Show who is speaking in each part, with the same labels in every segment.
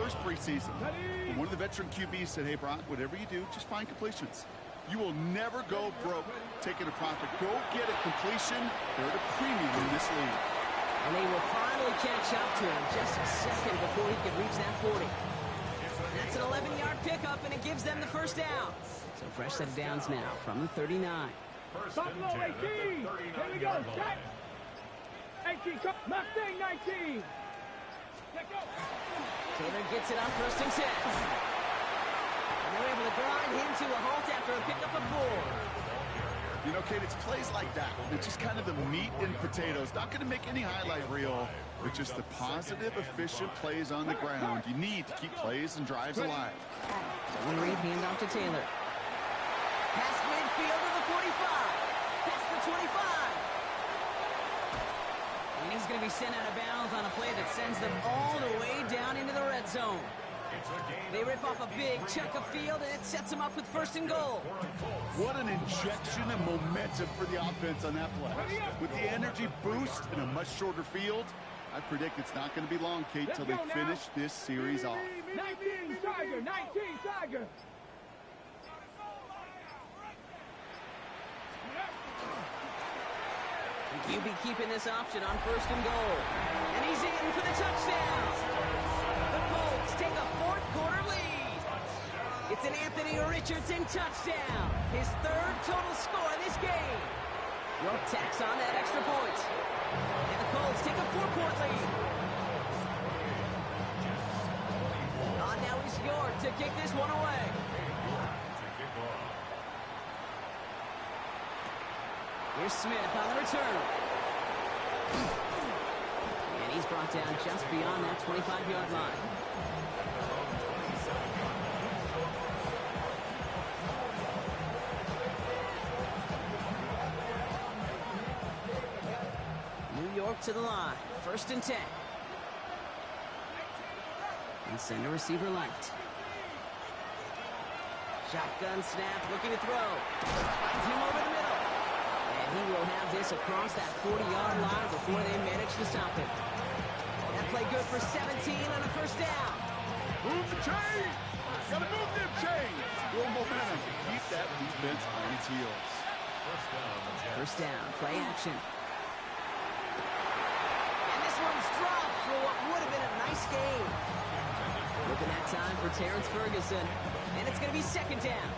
Speaker 1: first preseason. And one of the veteran QBs said, hey, Brock, whatever you do, just find completions. You will never go broke taking a profit. Go get a completion. They're at a premium in this league.
Speaker 2: And they will finally catch up to him just a second before he can reach that 40. That's an 11-yard pickup, and it gives them the first down. So fresh set of downs now from the 39.
Speaker 3: Buffalo 18. Here we go. Set. 18. Mustang 19.
Speaker 2: Taylor gets it on first and 10. And they're able to grind him to a halt after a pickup of 4.
Speaker 1: You know, Kate, it's plays like that. It's just kind of the meat and potatoes. Not going to make any highlight reel, but just the positive, efficient plays on the ground. You need to keep plays and drives alive.
Speaker 2: So one read handoff to Taylor. Past midfield to the 45. Past the 25. And he's going to be sent out of bounds on a play that sends them all the way down into the red zone. They rip off a big chunk of field, and it sets them up with first and goal.
Speaker 1: What an injection of momentum for the offense on that play. With the energy boost in a much shorter field, I predict it's not going to be long, Kate, till they finish this series off.
Speaker 3: 19 Tiger, 19 Tiger.
Speaker 2: The QB keeping this option on first and goal. And he's in for the touchdown. The Colts take a fourth-quarter lead. It's an Anthony Richardson touchdown. His third total score in this game. York tacks on that extra point. And the Colts take a 4-point lead. Now is York to kick this one away. Here's Smith on the return. And he's brought down just beyond that 25-yard line. New York to the line. First and 10. And send a receiver left. Shotgun snap, looking to throw. Finds him over the middle. And he will have this across that 40-yard line before they manage to stop him. That play good for 17 on a first down.
Speaker 1: Move the chains! Gotta move them chains! Little momentum to keep that defense on its heels.
Speaker 2: First down, play action. And this one's dropped for what would have been a nice game. Looking at time for Terrence Ferguson. And it's going to be second down.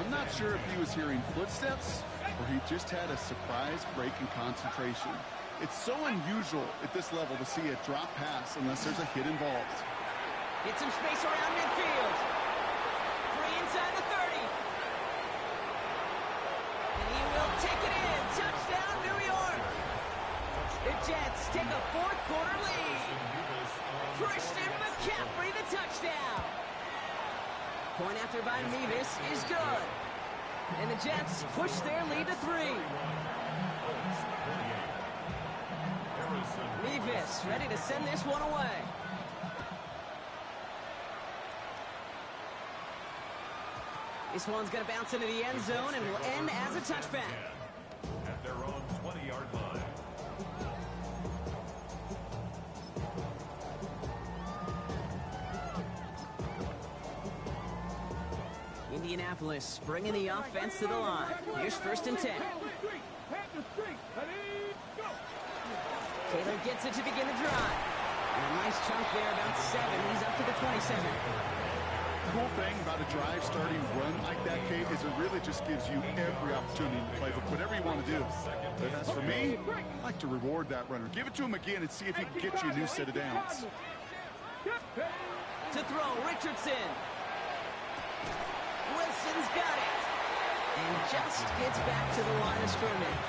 Speaker 1: I'm not sure if he was hearing footsteps or he just had a surprise break in concentration. It's so unusual at this level to see a drop pass unless there's a hit involved.
Speaker 2: Get some space around midfield. Free inside the 30. And he will take it in. Touchdown, New York. The Jets take a fourth-quarter lead. Christian McCaffrey, the touchdown. Point after by Mevis is good. And the Jets push their lead to 3. Mevis ready to send this one away. This one's going to bounce into the end zone and will end as a touchback.
Speaker 4: At their own 20-yard line.
Speaker 2: Indianapolis bringing the offense to the line. Here's first and 10. Taylor gets it to begin the drive. And a nice chunk there, about 7. He's up to the 27.
Speaker 1: Cool thing about a drive starting run like that, Kate, is it really just gives you every opportunity to play with whatever you want to do. But as for me, I like to reward that runner. Give it to him again and see if he can get you a new set of downs.
Speaker 2: To throw, Richardson. Wilson's got it. And just gets back to the line of scrimmage.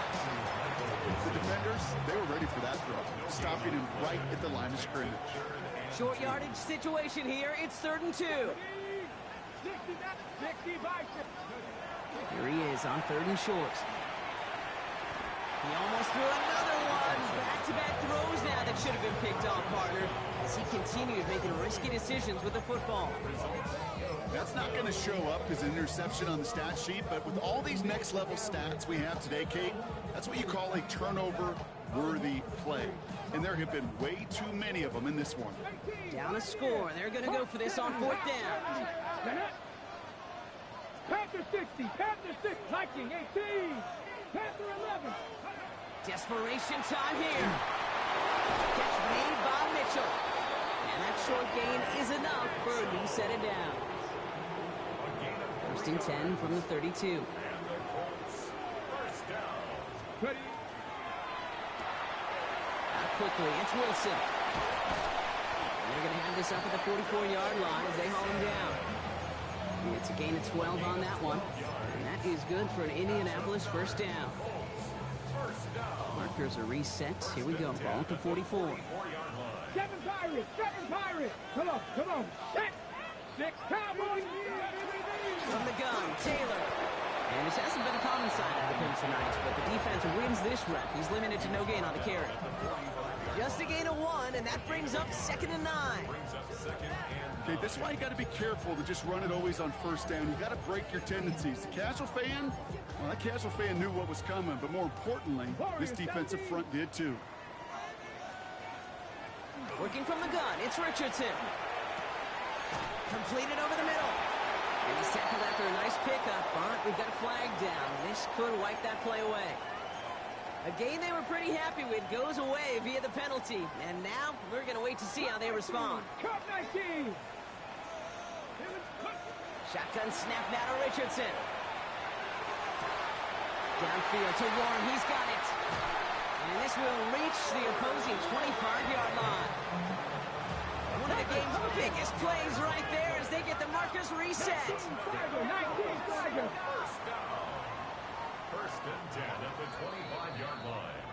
Speaker 1: The defenders, they were ready for that throw, stopping him right at the line of scrimmage.
Speaker 2: Short yardage situation here. It's 3rd and 2. Here he is on 3rd and short. He almost threw another one. Back-to-back throws now that should have been picked off, partner, as he continues making risky decisions with the football.
Speaker 1: That's not going to show up as an interception on the stat sheet, but with all these next-level stats we have today, Kate, that's what you call a turnover turnover-worthy play. And there have been way too many of them in this one.
Speaker 2: Down a score. They're going to go for this on 4th down.
Speaker 3: Panther 60, Panther 6, Viking 18, Panther 11.
Speaker 2: Desperation time here. Catch made by Mitchell. And that short gain is enough for a new set of downs. 1st and 10 from the 32.
Speaker 3: Ready?
Speaker 2: Out quickly, it's Wilson. And they're going to have this up at the 44-yard line as they haul him down. And it's a gain of 12 on that one. And that is good for an Indianapolis 1st down. Markers are reset. Here we go. Ball at the 44.
Speaker 3: 7 Pirates, 7 Pirates. Come on. 6 Cowboys.
Speaker 2: From the gun, Taylor. And this hasn't been a common sign out of him tonight, but the defense wins this rep. He's limited to no gain on the carry. Just a gain of 1, and that brings up 2nd and 9.
Speaker 1: Okay, that's why you got to be careful to just run it always on 1st down. You got to break your tendencies. The casual fan, well, that casual fan knew what was coming, but more importantly, this defensive front did too.
Speaker 2: Working from the gun, it's Richardson. Completed over the middle. And he's tackled after a nice pickup, but we've got a flag down. This could wipe that play away. A game they were pretty happy with goes away via the penalty. And now we're going to wait to see how they respond.
Speaker 3: Cut 19.
Speaker 2: Shotgun snap now to Richardson. Downfield to Warren. He's got it. And this will reach the opposing 25-yard line. One of the game's biggest plays right there as they get the markers reset.
Speaker 3: 19 Tiger.
Speaker 4: 1st and 10 at the 25-yard line.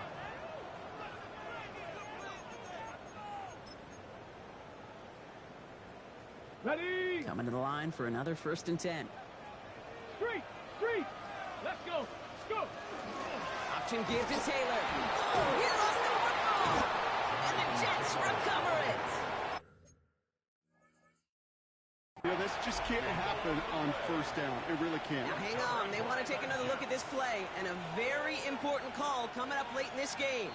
Speaker 3: Ready?
Speaker 2: Coming to the line for another 1st and 10.
Speaker 3: Street. Let's go.
Speaker 2: Option give to Taylor. Oh, he lost the football. And the Jets recover it.
Speaker 1: You know, this just can't happen on 1st down. It really can't.
Speaker 2: Now hang on. They want to take another look at this play. And a very important call coming up late in this game.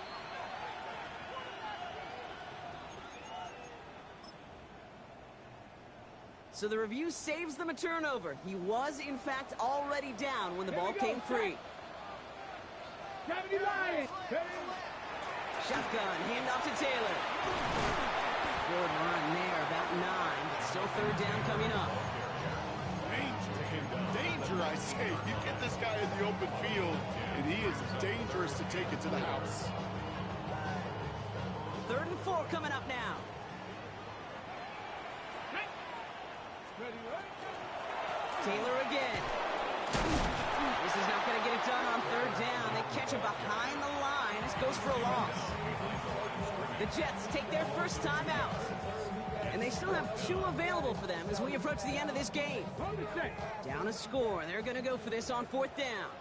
Speaker 2: So the review saves them a turnover. He was, in fact, already down when the ball came free.
Speaker 3: Gravity line.
Speaker 2: Shotgun, handoff to Taylor. Good run there, about 9, but still 3rd down coming up.
Speaker 1: Danger, I say. You get this guy in the open field, and he is dangerous to take it to the house.
Speaker 2: 3rd and 4 coming up now. Taylor again. This is not going to get it done on 3rd down. They catch him behind the line. This goes for a loss. The Jets take their first time out. And they still have 2 available for them as we approach the end of this game. Down a score. They're going to go for this on 4th down.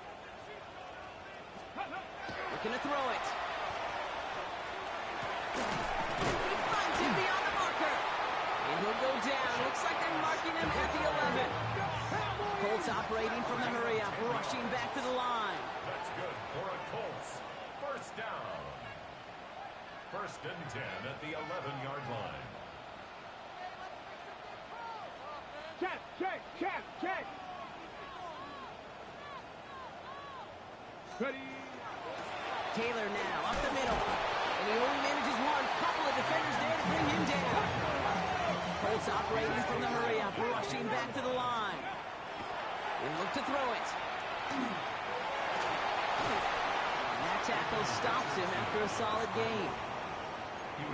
Speaker 2: Looking to throw it. He finds him beyond the marker. And he'll go down. Looks like they're marking him at the 11. Colts operating from the hurry-up, rushing back to the line.
Speaker 4: That's good for a Colts 1st down. 1st and 10 at the 11-yard line.
Speaker 3: Check. Ready?
Speaker 2: Taylor now, up the middle. And he only manages one. Couple of defenders there to bring him down. Colts operating from the hurry-up, rushing back to the line. They look to throw it. And that tackle stops him after a solid gain.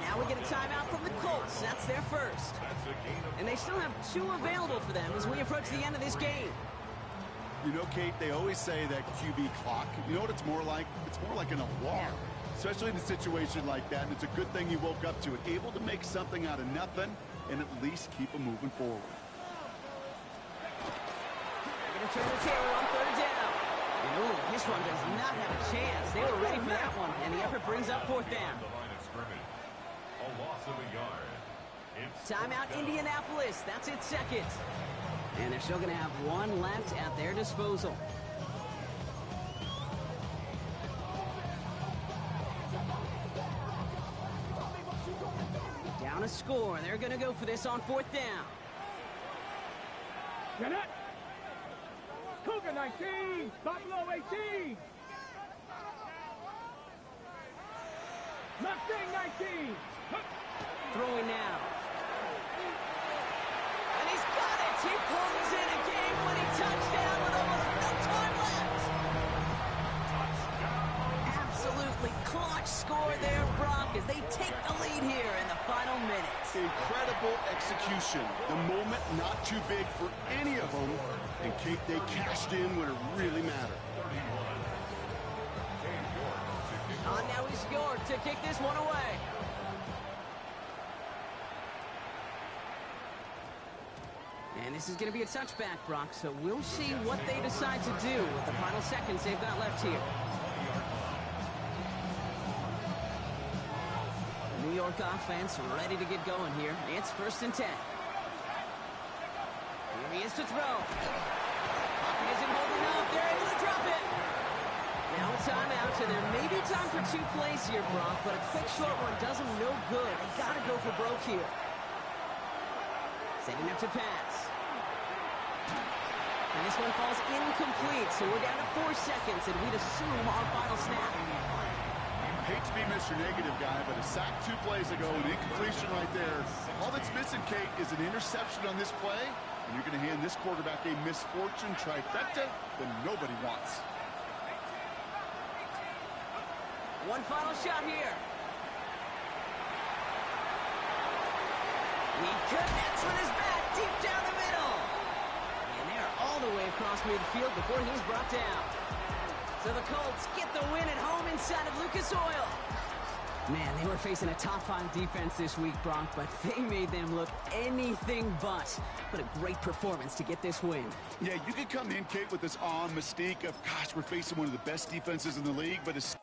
Speaker 2: Now we get a timeout from the Colts. That's their first. And they still have 2 available for them as we approach the end of this game.
Speaker 1: You know, Kate, they always say that QB clock. You know what it's more like? It's more like an alarm, especially in a situation like that. And it's a good thing you woke up to it, able to make something out of nothing and at least keep them moving forward.
Speaker 2: They're going to turn to Taylor on 3rd down. And ooh, this one does not have a chance. They were ready for that one, and the effort brings up 4th down.
Speaker 4: A loss of a yard.
Speaker 2: Timeout Indianapolis. That's its 2nd. And they're still going to have 1 left at their disposal. score. They're going to go for this on 4th down.
Speaker 3: Get it. Cougar 19, Buffalo 18. Mustang 19.
Speaker 2: Throwing now. And he's got it. He pulls in a game-winning touchdown with almost no time left. Absolutely clutch score there, Brock, as they take the lead here in the final minutes.
Speaker 1: Incredible execution. The moment not too big for any of them. And Kate, they cashed in when it really mattered.
Speaker 2: On now is York to kick this one away. And this is going to be a touchback, Brock, so we'll see what they decide to do with the final seconds they've got left here. The New York offense ready to get going here. It's 1st and 10. Here he is to throw. Pocket isn't holding up. They're able to drop it. Now a timeout, so there may be time for 2 plays here, Brock, but a quick short one does them no good. They got to go for broke here. Setting up to pass. And this one falls incomplete, so we're down to 4 seconds, and we'd assume our final snap.
Speaker 1: Hate to be Mr. Negative guy, but a sack 2 plays ago, an incompletion right there. All that's missing, Kate, is an interception on this play, and you're going to hand this quarterback a misfortune trifecta that nobody wants.
Speaker 2: One final shot here. He connects with his back deep down the middle. And they're all the way across midfield before he's brought down. So the Colts get the win at home inside of Lucas Oil. Man, they were facing a top-5 defense this week, Brock, but they made them look anything but. What a great performance to get this win.
Speaker 1: Yeah, you could come in, Kate, with this mystique of, gosh, we're facing one of the best defenses in the league, but it's